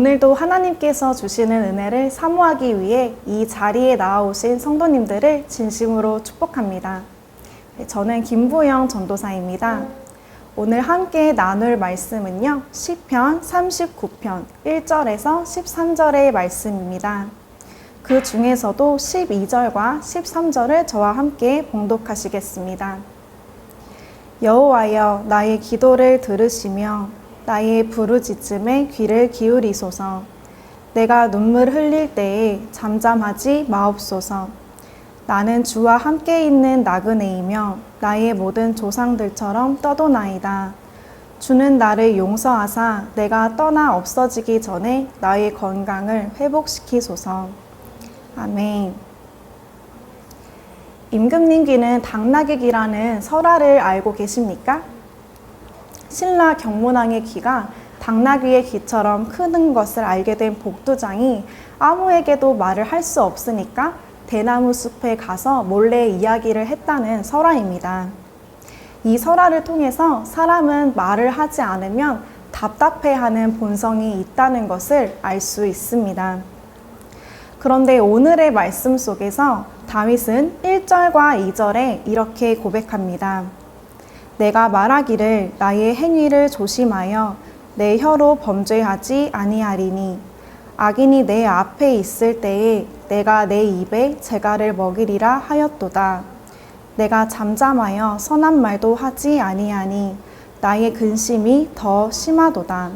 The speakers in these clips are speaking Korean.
오늘도 하나님께서 주시는 은혜를 사모하기 위해 이 자리에 나와오신 성도님들을 진심으로 축복합니다. 저는 김부영 전도사입니다. 오늘 함께 나눌 말씀은요, 시편 39편 1절에서 13절의 말씀입니다. 그 중에서도 12절과 13절을 저와 함께 봉독하시겠습니다. 여호와여, 나의 기도를 들으시며 나의 부르짖음에 귀를 기울이소서. 내가 눈물 흘릴 때에 잠잠하지 마옵소서. 나는 주와 함께 있는 나그네이며 나의 모든 조상들처럼 떠도나이다. 주는 나를 용서하사 내가 떠나 없어지기 전에 나의 건강을 회복시키소서. 아멘. 임금님 귀는 당나귀 귀라는 설화를 알고 계십니까? 신라 경문왕의 귀가 당나귀의 귀처럼 크는 것을 알게 된 복두장이 아무에게도 말을 할 수 없으니까 대나무 숲에 가서 몰래 이야기를 했다는 설화입니다. 이 설화를 통해서 사람은 말을 하지 않으면 답답해하는 본성이 있다는 것을 알 수 있습니다. 그런데 오늘의 말씀 속에서 다윗은 1절과 2절에 이렇게 고백합니다. 내가 말하기를 나의 행위를 조심하여 내 혀로 범죄하지 아니하리니 악인이 내 앞에 있을 때에 내가 내 입에 재갈을 먹이리라 하였도다. 내가 잠잠하여 선한 말도 하지 아니하니 나의 근심이 더 심하도다.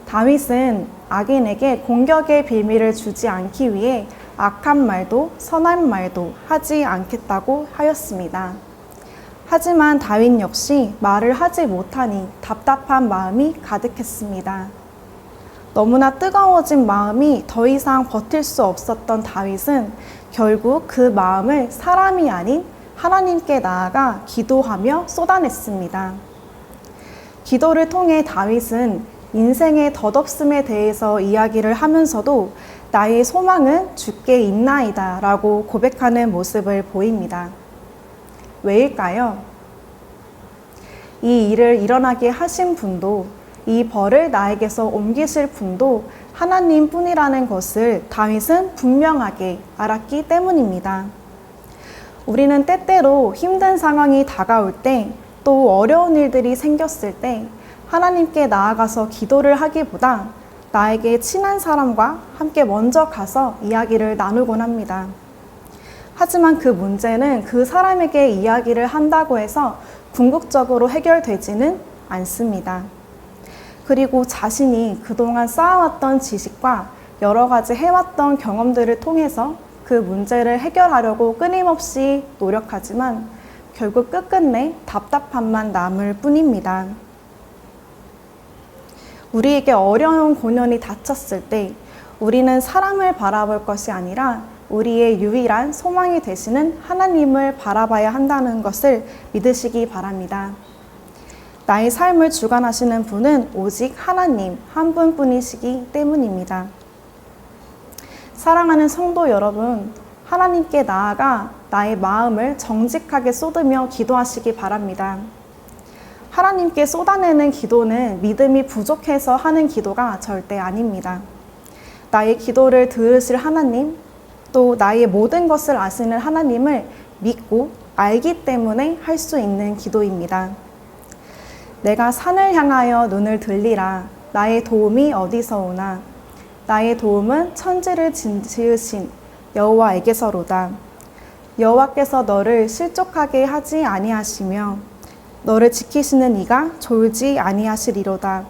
다윗은 악인에게 공격의 빌미를 주지 않기 위해 악한 말도 선한 말도 하지 않겠다고 하였습니다. 하지만 다윗 역시 말을 하지 못하니 답답한 마음이 가득했습니다. 너무나 뜨거워진 마음이 더 이상 버틸 수 없었던 다윗은 결국 그 마음을 사람이 아닌 하나님께 나아가 기도하며 쏟아냈습니다. 기도를 통해 다윗은 인생의 덧없음에 대해서 이야기를 하면서도 나의 소망은 주께 있나이다 라고 고백하는 모습을 보입니다. 왜일까요? 이 일을 일어나게 하신 분도 이 벌을 나에게서 옮기실 분도 하나님 뿐이라는 것을 다윗은 분명하게 알았기 때문입니다. 우리는 때때로 힘든 상황이 다가올 때, 또 어려운 일들이 생겼을 때 하나님께 나아가서 기도를 하기보다 나에게 친한 사람과 함께 먼저 가서 이야기를 나누곤 합니다. 하지만 그 문제는 그 사람에게 이야기를 한다고 해서 궁극적으로 해결되지는 않습니다. 그리고 자신이 그동안 쌓아왔던 지식과 여러 가지 해왔던 경험들을 통해서 그 문제를 해결하려고 끊임없이 노력하지만 결국 끝끝내 답답함만 남을 뿐입니다. 우리에게 어려운 고난이 닥쳤을 때 우리는 사람을 바라볼 것이 아니라 우리의 유일한 소망이 되시는 하나님을 바라봐야 한다는 것을 믿으시기 바랍니다. 나의 삶을 주관하시는 분은 오직 하나님 한 분뿐이시기 때문입니다. 사랑하는 성도 여러분, 하나님께 나아가 나의 마음을 정직하게 쏟으며 기도하시기 바랍니다. 하나님께 쏟아내는 기도는 믿음이 부족해서 하는 기도가 절대 아닙니다. 나의 기도를 들으실 하나님, 또 나의 모든 것을 아시는 하나님을 믿고 알기 때문에 할 수 있는 기도입니다. 내가 산을 향하여 눈을 들리라. 나의 도움이 어디서 오나? 나의 도움은 천지를 지으신 여호와에게서로다. 여호와께서 너를 실족하게 하지 아니하시며 너를 지키시는 이가 졸지 아니하시리로다.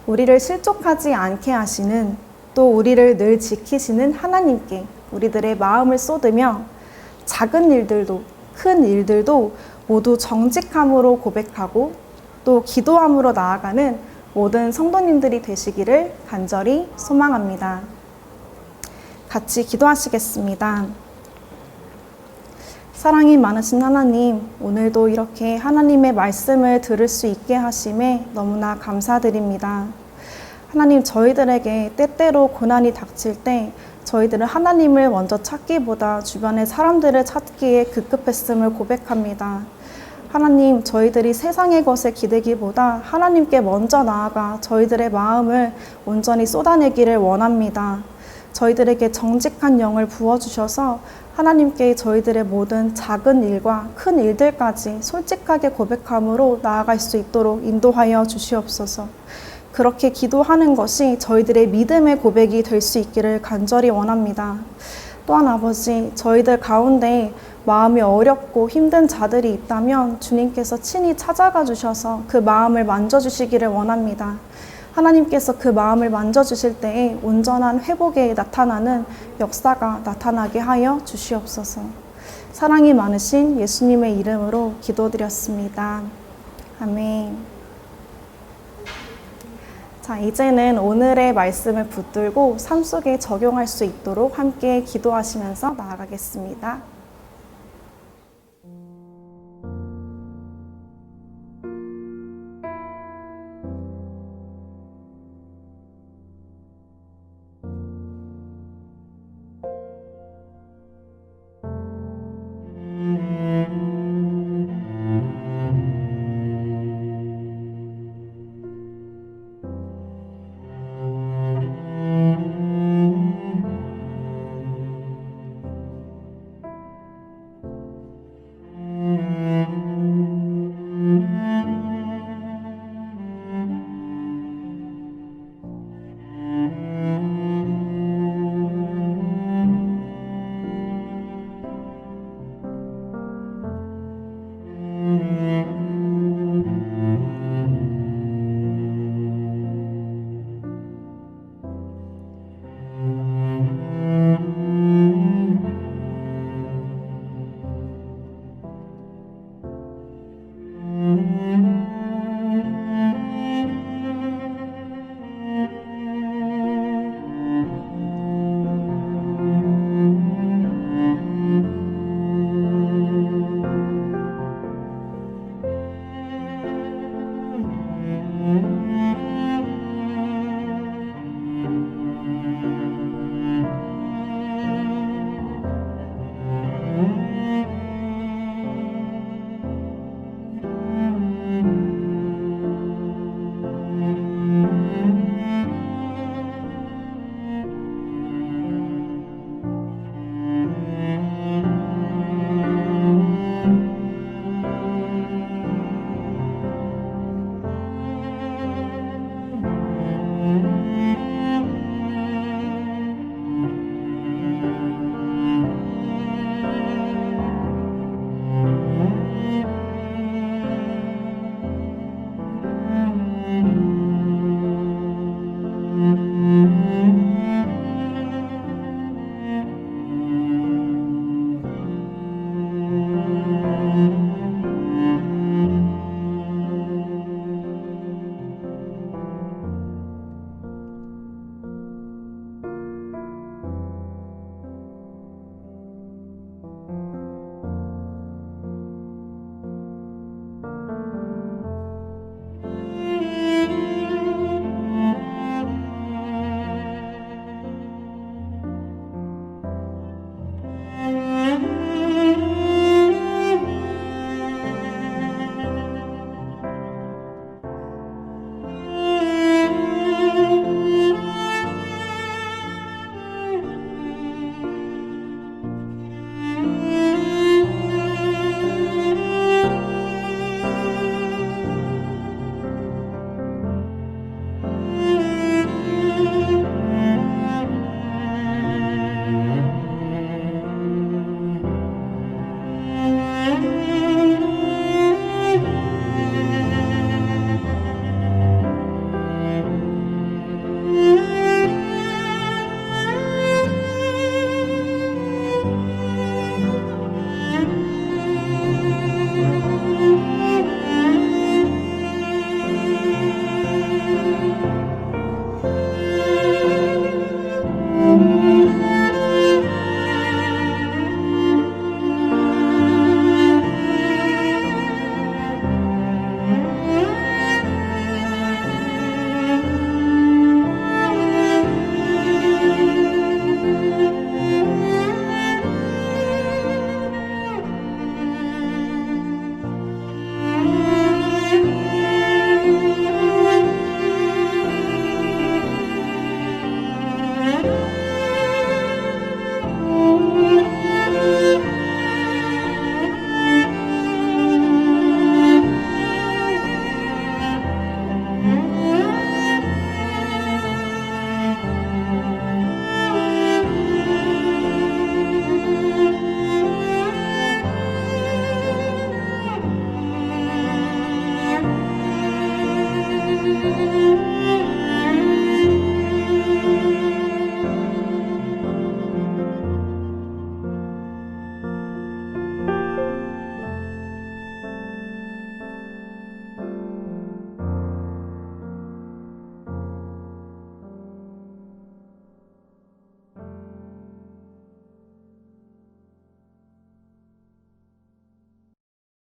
우리를 실족하지 않게 하시는, 또 우리를 늘 지키시는 하나님께 우리들의 마음을 쏟으며 작은 일들도 큰 일들도 모두 정직함으로 고백하고 또 기도함으로 나아가는 모든 성도님들이 되시기를 간절히 소망합니다. 같이 기도하시겠습니다. 사랑이 많으신 하나님, 오늘도 이렇게 하나님의 말씀을 들을 수 있게 하심에 너무나 감사드립니다. 하나님, 저희들에게 때때로 고난이 닥칠 때 저희들은 하나님을 먼저 찾기보다 주변의 사람들을 찾기에 급급했음을 고백합니다. 하나님, 저희들이 세상의 것에 기대기보다 하나님께 먼저 나아가 저희들의 마음을 온전히 쏟아내기를 원합니다. 저희들에게 정직한 영을 부어주셔서 하나님께 저희들의 모든 작은 일과 큰 일들까지 솔직하게 고백함으로 나아갈 수 있도록 인도하여 주시옵소서. 그렇게 기도하는 것이 저희들의 믿음의 고백이 될 수 있기를 간절히 원합니다. 또한 아버지, 저희들 가운데 마음이 어렵고 힘든 자들이 있다면 주님께서 친히 찾아가 주셔서 그 마음을 만져주시기를 원합니다. 하나님께서 그 마음을 만져주실 때에 온전한 회복에 나타나는 역사가 나타나게 하여 주시옵소서. 사랑이 많으신 예수님의 이름으로 기도드렸습니다. 아멘. 자, 이제는 오늘의 말씀을 붙들고 삶 속에 적용할 수 있도록 함께 기도하시면서 나아가겠습니다.